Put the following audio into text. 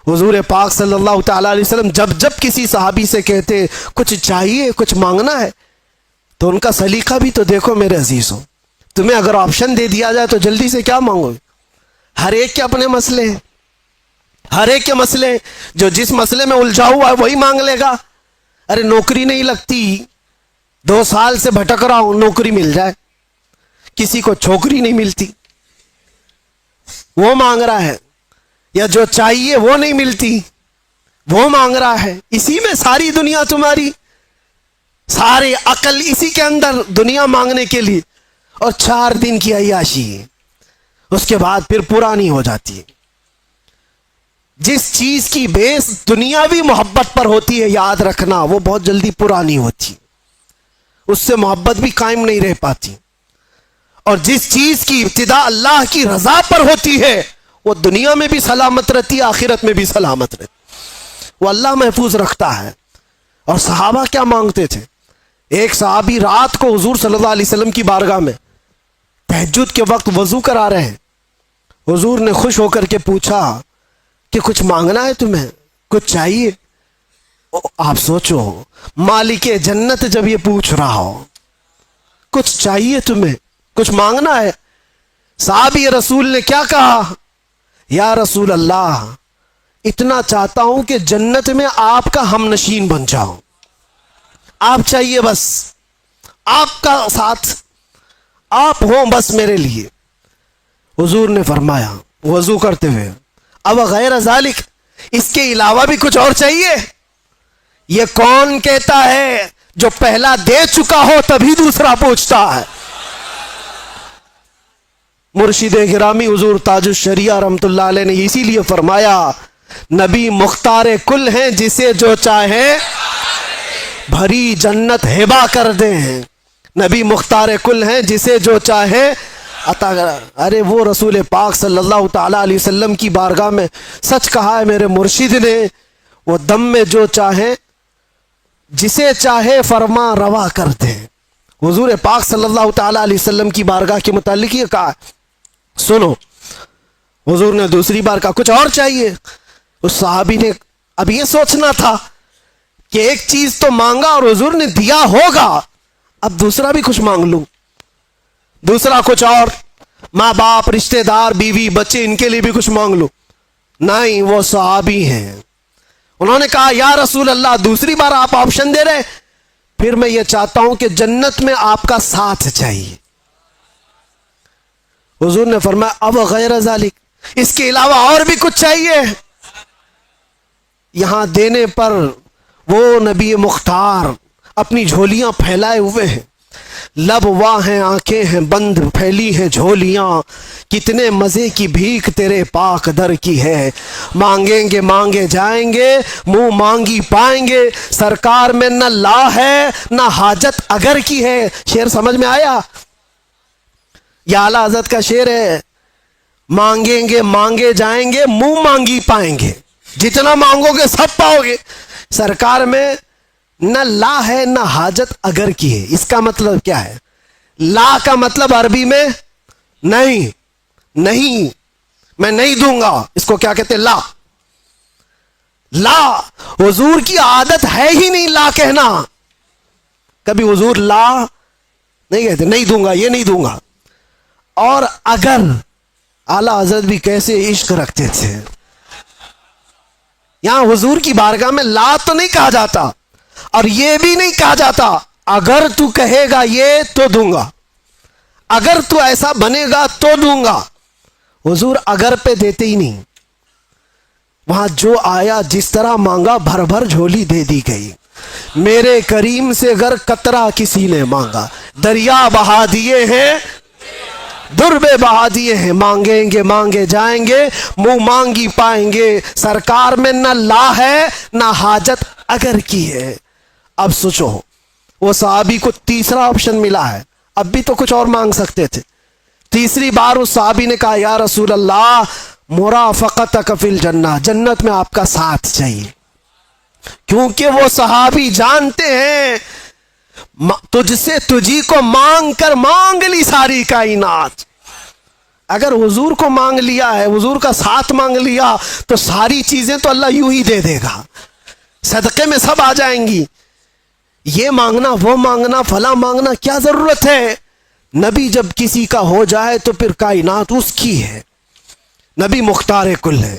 حضور پاک صلی اللہ تعالیٰ علیہ وسلم جب کسی صحابی سے کہتے کچھ چاہیے، کچھ مانگنا ہے، تو ان کا سلیقہ بھی تو دیکھو میرے عزیزوں. تمہیں اگر آپشن دے دیا جائے تو جلدی سے کیا مانگو گے؟ ہر ایک کے اپنے مسئلے ہیں، ہر ایک کے مسئلے ہیں. جو جس مسئلے میں الجھا ہوا ہے وہی مانگ لے گا. ارے نوکری نہیں لگتی، 2 سال سے بھٹک رہا ہوں، نوکری مل جائے. کسی کو چھوکری نہیں ملتی، وہ مانگ رہا ہے. یا جو چاہیے وہ نہیں ملتی، وہ مانگ رہا ہے. اسی میں ساری دنیا تمہاری، سارے عقل اسی کے اندر، دنیا مانگنے کے لیے. اور 4 دن کی عیاشی ہے، اس کے بعد پھر پرانی ہو جاتی ہے. جس چیز کی بیس دنیاوی محبت پر ہوتی ہے، یاد رکھنا وہ بہت جلدی پرانی ہوتی، اس سے محبت بھی قائم نہیں رہ پاتی. اور جس چیز کی ابتدا اللہ کی رضا پر ہوتی ہے وہ دنیا میں بھی سلامت رہتی ہے، آخرت میں بھی سلامت رہتی، وہ اللہ محفوظ رکھتا ہے. اور صحابہ کیا مانگتے تھے؟ ایک صحابی رات کو حضور صلی اللہ علیہ وسلم کی بارگاہ میں تہجد کے وقت وضو کرا رہے ہیں. حضور نے خوش ہو کر کے پوچھا کہ کچھ مانگنا ہے تمہیں، کچھ چاہیے؟ آپ سوچو، مالک جنت جب یہ پوچھ رہا ہو کچھ چاہیے تمہیں، کچھ مانگنا ہے. صحابی رسول نے کیا کہا؟ یا رسول اللہ، اتنا چاہتا ہوں کہ جنت میں آپ کا ہم نشین بن جاؤں. آپ چاہیے بس، آپ کا ساتھ آپ ہوں بس میرے لیے. حضور نے فرمایا وضو کرتے ہوئے، اب غیر ذالک، اس کے علاوہ بھی کچھ اور چاہیے؟ یہ کون کہتا ہے جو پہلا دے چکا ہو تبھی دوسرا پوچھتا ہے؟ مرشد گرامی حضور تاج الشریعہ رحمت اللہ علیہ نے اسی لیے فرمایا نبی مختار کل ہیں، جسے جو چاہے بھری جنت ہبا کر دیں. نبی مختار کل ہیں، جسے جو چاہے عطا کر. ارے وہ رسول پاک صلی اللہ تعالی علیہ وسلم کی بارگاہ میں سچ کہا ہے میرے مرشد نے، وہ دم میں جو چاہے جسے چاہے فرما روا کر دیں. حضور پاک صلی اللہ تعالی علیہ وسلم کی بارگاہ کے متعلق یہ کہا. سنو، حضور نے دوسری بار کہا کچھ اور چاہیے. اس صحابی نے اب یہ سوچنا تھا کہ ایک چیز تو مانگا اور حضور نے دیا ہوگا، اب دوسرا بھی کچھ مانگ لوں، دوسرا کچھ اور، ماں باپ، رشتہ دار، بیوی، بچے، ان کے لیے بھی کچھ مانگ لوں. نہیں، وہ صحابی ہیں. انہوں نے کہا یا رسول اللہ، دوسری بار آپ آپشن دے رہے، پھر میں یہ چاہتا ہوں کہ جنت میں آپ کا ساتھ چاہیے. حضور نے فرمایا اب غیر ذالک، اس کے علاوہ اور بھی کچھ چاہیے؟ یہاں دینے پر وہ نبی مختار اپنی جھولیاں پھیلائے ہوئے ہیں، لب واہ ہیں، آنکھیں ہیں بند، پھیلی ہیں جھولیاں، کتنے مزے کی بھیک تیرے پاک در کی ہے. مانگیں گے مانگے جائیں گے، منہ مانگی پائیں گے. سرکار میں نہ لا ہے نہ حاجت اگر کی ہے. شعر سمجھ میں آیا؟ یہ اعلیٰ حضرت کا شعر ہے. مانگیں گے مانگے جائیں گے، منہ مانگی پائیں گے. جتنا مانگو گے سب پاؤ گے. سرکار میں نہ لا ہے نہ حاجت اگر کی ہے. اس کا مطلب کیا ہے؟ لا کا مطلب عربی میں نہیں، نہیں، میں نہیں دوں گا، اس کو کیا کہتے ہیں؟ لا. لا حضور کی عادت ہے ہی نہیں لا کہنا. کبھی حضور لا نہیں کہتے، نہیں دوں گا، یہ نہیں دوں گا. اور اگر، اعلیٰ حضرت بھی کیسے عشق رکھتے تھے. یہاں حضور کی بارگاہ میں لا تو نہیں کہا جاتا اور یہ بھی نہیں کہا جاتا اگر تو کہے گا یہ تو دوں گا، اگر تو ایسا بنے گا تو دوں گا. حضور اگر پہ دیتے ہی نہیں. وہاں جو آیا جس طرح مانگا بھر بھر جھولی دے دی گئی. میرے کریم سے گر قطرہ کسی نے مانگا، دریا بہا دیے ہیں، دربے بہا دیے ہیں. مانگیں گے مانگے جائیں گے، منہ مانگی پائیں گے. سرکار میں نہ لا ہے نہ حاجت اگر کی ہے. اب سوچو، وہ صحابی کو تیسرا آپشن ملا ہے، اب بھی تو کچھ اور مانگ سکتے تھے. تیسری بار اس صحابی نے کہا یا رسول اللہ، مرافقتک فی الجنہ، جنت میں آپ کا ساتھ چاہیے. کیونکہ وہ صحابی جانتے ہیں تجھ سے تجھی کو مانگ کر مانگ لی ساری کائنات. اگر حضور کو مانگ لیا ہے، حضور کا ساتھ مانگ لیا، تو ساری چیزیں تو اللہ یوں ہی دے دے گا، صدقے میں سب آ جائیں گی۔ یہ مانگنا، وہ مانگنا، فلاں مانگنا کیا ضرورت ہے؟ نبی جب کسی کا ہو جائے تو پھر کائنات اس کی ہے، نبی مختار کل ہے۔